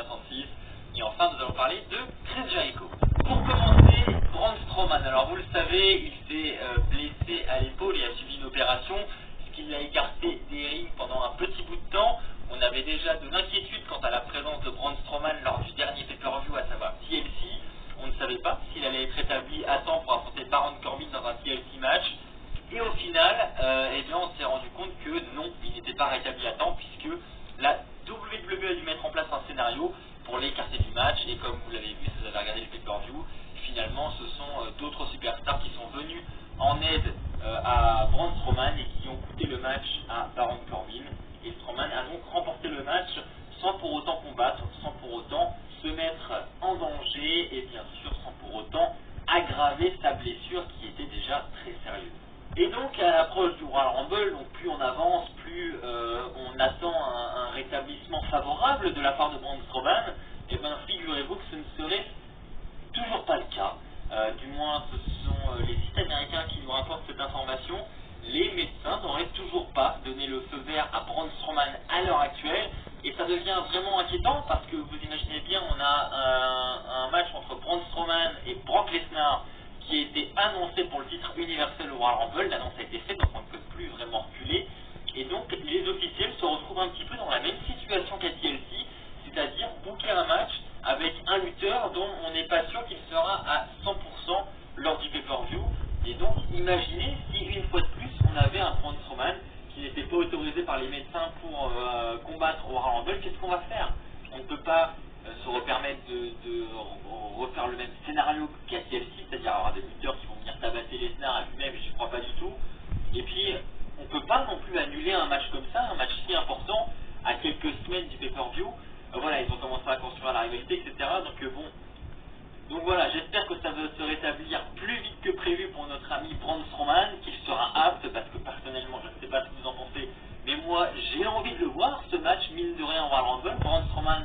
36. Et enfin, nous allons parler de Chris Jericho. Pour commencer, Braun Strowman. Alors, vous le savez, il s'est blessé à l'épaule et a subi une opération, ce qui l'a écarté des rings pendant un petit bout de temps. On avait déjà de l'inquiétude quant à la présence de Braun Strowman lors du dernier pay-per-view, à savoir TLC. On ne savait pas s'il allait être rétabli à temps pour affronter Baron Corbin dans un TLC match. Et au final, eh bien, on s'est rendu compte que non, il n'était pas rétabli à temps, puisque la WWE a dû mettre en place un scénario pour l'écarter du match. Et comme vous l'avez vu, si vous avez regardé le pay-per-view, finalement, ce sont d'autres superstars qui sont venus en aide à Braun Strowman et qui ont coûté le match à Baron Corbin. Et Strowman a donc remporté le match sans pour autant combattre, sans pour autant se mettre en danger et bien sûr sans pour autant aggraver sa blessure qui était déjà très sérieuse. Et donc à l'approche du Royal Rumble, donc plus on avance, plus on attend un rétablissement favorable de la part de Braun Strowman. Et bien figurez-vous que ce ne serait toujours pas le cas. Du moins ce sont les sites américains qui nous rapportent cette information. Les médecins n'auraient toujours pas donné le feu vert à Braun Strowman à l'heure actuelle. Et ça devient vraiment inquiétant parce que vous imaginez bien, on a un match entre Braun Strowman et Brock Lesnar qui a été annoncé pour le titre universel au Royal Rumble. L'annonce a été faite, donc on ne peut plus vraiment reculer. Et donc les officiels se retrouvent un petit peu dans la même situation qu'à TLC, c'est-à-dire booker un match avec un lutteur dont on n'est pas sûr qu'il sera à 100% lors du pay-per-view. Et donc imaginez si une fois de plus on avait un Braun Strowman qui n'était pas autorisé par les médecins pour combattre au Royal Rumble. Qu'est-ce qu'on va faire? On ne peut pas se permettre de refaire le même scénario qu'à TLC, c'est-à-dire avoir des lutteurs qui vont venir tabasser Lesnar à lui-même, j'y crois pas du tout. Et puis on ne peut pas non plus annuler un match comme ça, un match si important à quelques semaines du pay-per-view. Voilà, ils ont commencé à construire la rivalité, etc. Donc voilà, j'espère que ça va se rétablir plus vite que prévu pour notre ami Braun Strowman, qu'il sera apte, parce que personnellement, je ne sais pas ce que vous en pensez, mais moi, j'ai envie de le voir, ce match, mine de rien, au Royal Rumble. Braun Strowman,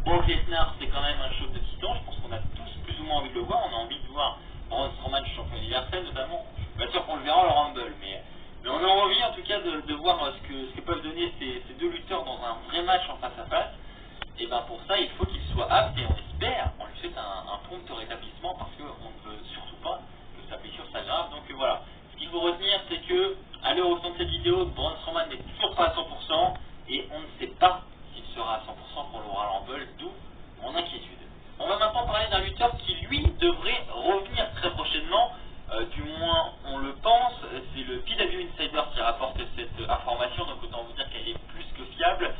Brock Lesnar, c'est quand même un choc de titan, je pense qu'on a tous plus ou moins envie de le voir. On a envie de voir Braun Strowman champion universel, notamment. Je suis pas sûr qu'on le verra au Rumble, mais on a envie, en tout cas, de voir ce que peuvent donner ces deux lutteurs dans un vrai match en face à face. Et bien pour ça, il faut qu'il soit apte et on espère, on lui souhaite un prompt rétablissement parce qu'on ne veut surtout pas que sa blessure s'aggrave. Donc voilà, ce qu'il faut retenir, c'est que à l'heure où sont de cette vidéo, Braun Strowman n'est toujours pas à 100% et on ne sait pas s'il sera à 100% pour le Royal Rumble, d'où mon inquiétude. On va maintenant parler d'un lutteur qui lui devrait revenir très prochainement, du moins on le pense. C'est le PW Insider qui rapporte cette information, donc autant vous dire qu'elle est plus que fiable.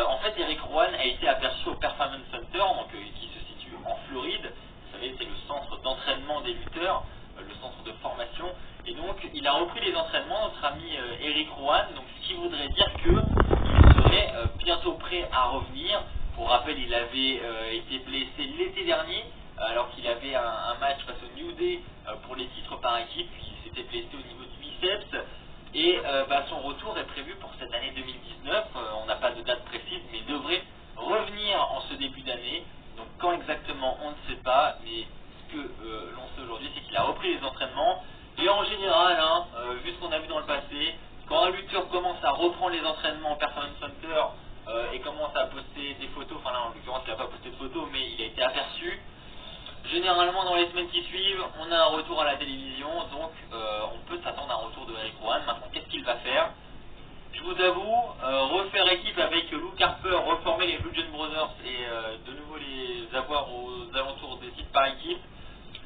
En fait, Eric Rowan a été aperçu au Performance Center, donc, qui se situe en Floride. Vous savez, c'est le centre d'entraînement des lutteurs, le centre de formation. Et donc, il a repris les entraînements, notre ami Eric Rowan, donc, ce qui voudrait dire qu'il serait bientôt prêt à revenir. Pour rappel, il avait été blessé l'été dernier, alors qu'il avait un match face au New Day pour les titres par équipe. Il s'était blessé au niveau du biceps. Et son retour est prévu pour cette année 2019, on n'a pas de date précise, mais il devrait revenir en ce début d'année. Donc quand exactement, on ne sait pas, mais ce que l'on sait aujourd'hui, c'est qu'il a repris les entraînements. Et en général, vu ce qu'on a vu dans le passé, quand un lutteur commence à reprendre les entraînements au Performance Center et commence à poster des photos, enfin là en l'occurrence il n'a pas posté de photos, mais il a été aperçu, généralement dans les semaines qui suivent, on a un retour à la télévision, donc on peut s'attendre à un retour de Eric Rowan. Maintenant, qu'est-ce qu'il va faire? Je vous avoue, refaire équipe avec Luke Harper, reformer les Bludgeon Brothers et de nouveau les avoir aux alentours des sites par équipe,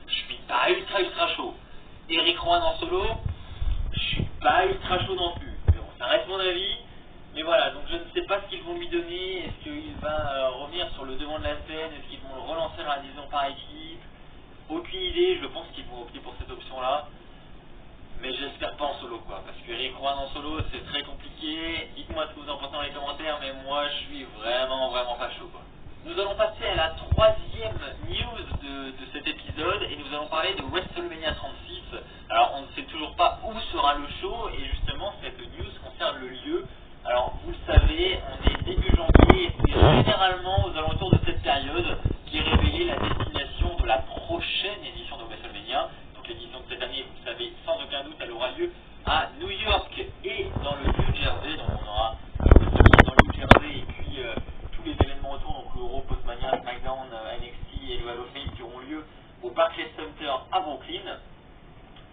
je suis pas ultra chaud. Eric Rowan en solo, je suis pas ultra chaud non plus. Mais bon, ça reste mon avis. Mais voilà, donc je ne sais pas ce qu'ils vont lui donner. Est-ce qu'il va revenir sur le devant de la scène? Est-ce qu'ils vont le relancer dans la division par équipe? Aucune idée, je pense qu'ils vont opter pour cette option-là. Mais j'espère pas en solo, quoi. Parce que Eric Rowan en solo, c'est très compliqué. Dites-moi ce que vous en pensez dans les commentaires, mais moi je suis vraiment pas chaud, quoi. Nous allons passer à la troisième news de cet épisode et nous allons parler de WrestleMania 36. Alors on ne sait toujours pas où sera le show et justement cette news concerne le lieu. Alors vous le savez, on est début janvier et c'est généralement aux alentours de cette période qui est révélée la destination de la prochaine édition de WrestleMania. Donc l'édition de cette année, vous le savez, sans aucun doute, elle aura lieu à New York et dans le New Jersey. Donc on aura WrestleMania dans le New Jersey et puis tous les événements autour, donc l'Euro, Postmania, Brooklyn.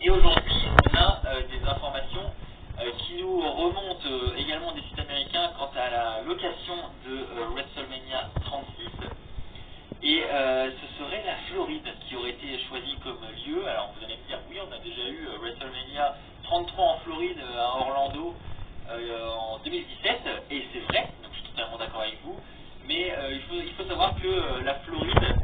Et aujourd'hui, on a des informations qui nous remontent également des sites américains quant à la location de WrestleMania 36. Et ce serait la Floride qui aurait été choisie comme lieu. Alors vous allez me dire, oui, on a déjà eu WrestleMania 33 en Floride, à Orlando, en 2017, et c'est vrai, donc je suis totalement d'accord avec vous, mais il faut savoir que la Floride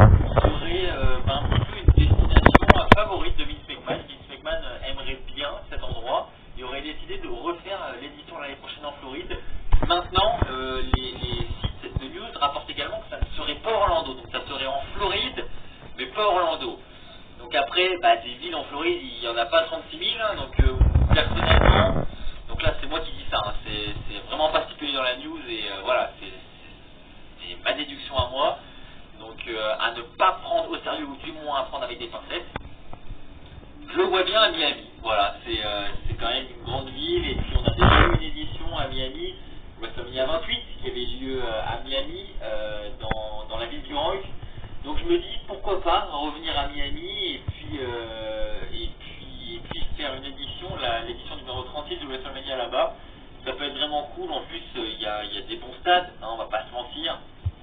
serait un petit peu une destination favorite de Vince McMahon. Vince McMahon aimerait bien cet endroit et aurait décidé de refaire l'édition l'année prochaine en Floride. Maintenant, les sites de news rapportent également que ça ne serait pas Orlando, donc ça serait en Floride, mais pas Orlando. Donc après, des villes en Floride, il n'y en a pas 36 000, donc personnellement, donc là c'est moi qui dis ça, hein, c'est vraiment pas stipulé dans la news, et voilà, c'est ma déduction à moi, donc à ne pas prendre au sérieux, ou du moins à prendre avec des pincettes. Je le vois bien à Miami, voilà, c'est quand même une grande ville, et puis on a déjà eu une édition à Miami, WrestleMania 28, qui avait lieu à Miami, dans la ville du Rock. Donc je me dis pourquoi pas revenir à Miami et puis faire une édition, l'édition numéro 36 de WrestleMania là-bas. Ça peut être vraiment cool. En plus il y a des bons stades, hein, on va pas se mentir.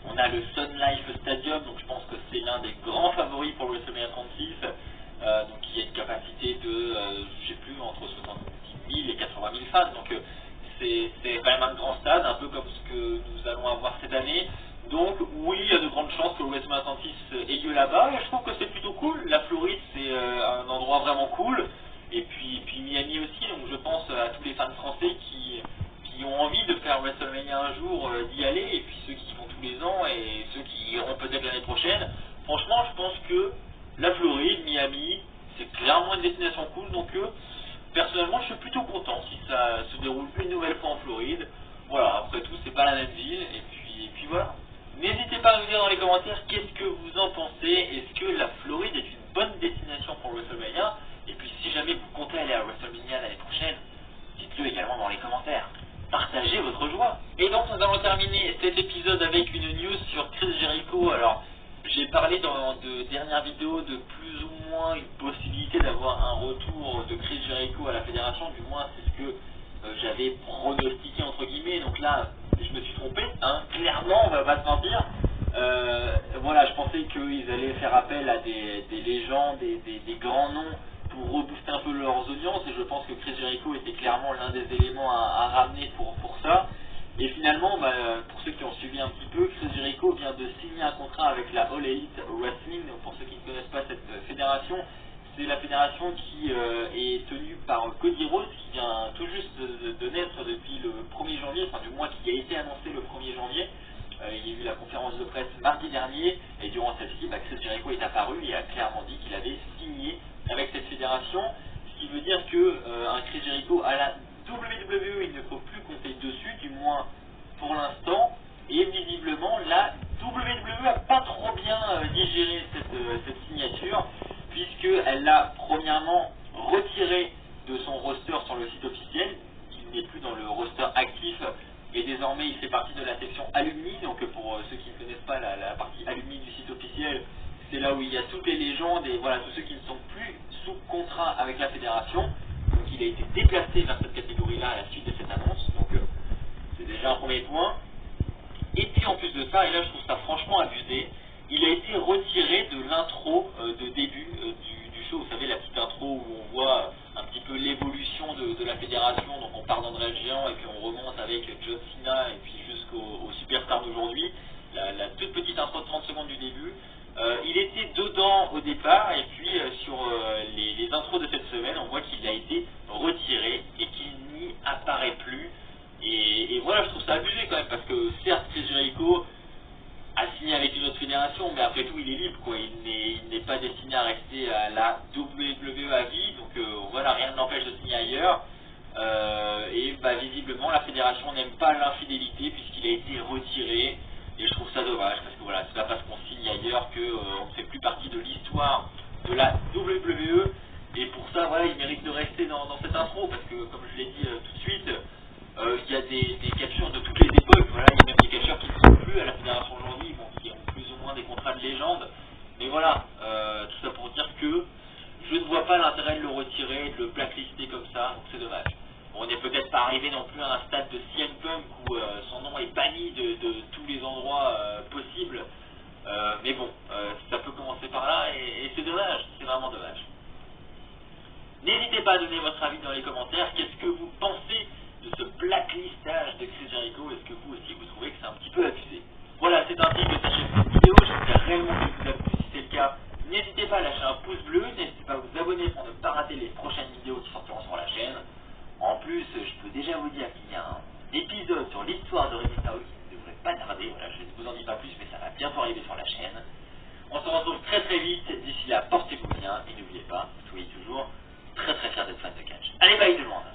On a le Sun Life Stadium, donc je pense que c'est l'un des grands favoris pour WrestleMania 36. Donc il y a une capacité de, je sais plus, entre 70 000 et 80 000 fans. Donc c'est quand même un grand stade, un peu comme ce que nous allons avoir cette année. Donc oui, il y a de grandes chances que le WrestleMania 36 ait lieu là-bas, et je trouve que c'est plutôt cool. La Floride, c'est un endroit vraiment cool, et puis Miami aussi, donc je pense à tous les fans français qui ont envie de faire WrestleMania un jour, d'y aller, et puis ceux qui y vont tous les ans, et ceux qui iront peut-être l'année prochaine. Franchement, je pense que la Floride, Miami, c'est clairement une destination cool, donc personnellement, je suis plutôt content si ça se déroule une nouvelle fois en Floride. Voilà, après tout, c'est pas la même ville, et puis voilà. N'hésitez pas à nous dire dans les commentaires qu'est-ce que vous en pensez. Est-ce que la Floride est une bonne destination pour WrestleMania? Et puis si jamais vous comptez aller à WrestleMania l'année prochaine, dites-le également dans les commentaires. Partagez votre joie. Et donc nous allons terminer cet épisode avec une news sur Chris Jericho. Alors j'ai parlé dans de dernières vidéos de plus ou moins une possibilité d'avoir un retour de Chris Jericho à la fédération. Du moins c'est ce que j'avais pronostiqué entre guillemets. Donc là je me suis trompé, hein, clairement, on va pas se mentir. Voilà, je pensais qu'ils allaient faire appel à des légendes, des grands noms pour rebooster un peu leurs audiences, et je pense que Chris Jericho était clairement l'un des éléments à ramener pour ça. Et finalement, pour ceux qui ont suivi un petit peu, Chris Jericho vient de signer un contrat avec la All Elite Wrestling. Donc pour ceux qui ne connaissent pas cette fédération, c'est la fédération qui est tenue par Cody Rhodes, qui vient tout juste de naître depuis le 1er janvier, enfin du moins qui a été annoncé le 1er janvier. Il y a eu la conférence de presse mardi dernier, et durant celle-ci, Chris Jericho est apparu et a clairement dit qu'il avait signé avec cette fédération, ce qui veut dire que un Chris Jericho à la WWE, il ne faut plus compter dessus, du moins pour l'instant, et visiblement la WWE n'a pas trop bien digéré cette signature, puisqu'elle l'a premièrement retiré de son roster sur le site officiel. Il n'est plus dans le roster actif, et désormais il fait partie de la section alumni. Donc pour ceux qui ne connaissent pas la partie alumni du site officiel, c'est là où il y a toutes les légendes et voilà tous ceux qui ne sont plus sous contrat avec la fédération. Donc il a été déplacé vers cette catégorie-là à la suite de cette annonce, donc c'est déjà un premier point. Et puis en plus de ça, et là je trouve ça franchement abusé, il a été retiré de l'intro de début du show. Vous savez, la petite intro où on voit un petit peu l'évolution de la fédération. Donc on part d'André le Géant et puis on remonte avec John Cena et puis jusqu'au superstar d'aujourd'hui. La toute petite intro de 30 secondes du début. Il était dedans au départ, et puis sur les intros de cette semaine, on voit qu'il a été retiré et qu'il n'y apparaît plus. Et voilà, je trouve ça abusé quand même, parce que certes Chris Jericho a signé avec une autre fédération, mais après tout il est libre, quoi. Il n'est pas destiné à rester à la WWE à vie, donc voilà, rien ne l'empêche de signer ailleurs. Et visiblement la fédération n'aime pas l'infidélité puisqu'il a été retiré, et je trouve ça dommage, parce que voilà, c'est pas parce qu'on signe ailleurs qu'on ne fait plus partie de l'histoire de la WWE, et pour ça voilà, il mérite de rester dans cette intro, parce que comme je l'ai dit tout de suite, il y a des catcheurs de toutes les époques. Voilà, il y a même des catcheurs qui ne sont plus à la fédération aujourd'hui, bon, qui ont plus ou moins des contrats de légende. Mais voilà, tout ça pour dire que pas l'intérêt de le retirer, de le blacklister comme ça, donc c'est dommage. Bon, on n'est peut-être pas arrivé non plus à un stade de CM Punk où son nom est banni de tous les endroits possibles, mais bon, ça peut commencer par là et c'est dommage, c'est vraiment dommage. N'hésitez pas à donner votre avis dans les commentaires. Qu'est-ce que vous pensez de ce blacklistage de Chris Jericho? Est-ce que vous aussi vous trouvez que c'est un petit peu abusé? Voilà, c'est ainsi que s'achève cette vidéo. J'espère réellement qu'elle vous a plu. Si c'est le cas, n'hésitez pas à lâcher un pouce bleu. N'hésitez pas à vous abonner pour ne pas rater les prochaines vidéos qui sortiront sur la chaîne. En plus, je peux déjà vous dire qu'il y a un épisode sur l'histoire de Rey Mysterio qui ne devrait pas tarder. Voilà, je ne vous en dis pas plus, mais ça va bientôt arriver sur la chaîne. On se retrouve très très vite. D'ici là, portez-vous bien et n'oubliez pas, soyez toujours très très fiers d'être fan de catch. Allez, bye tout le monde!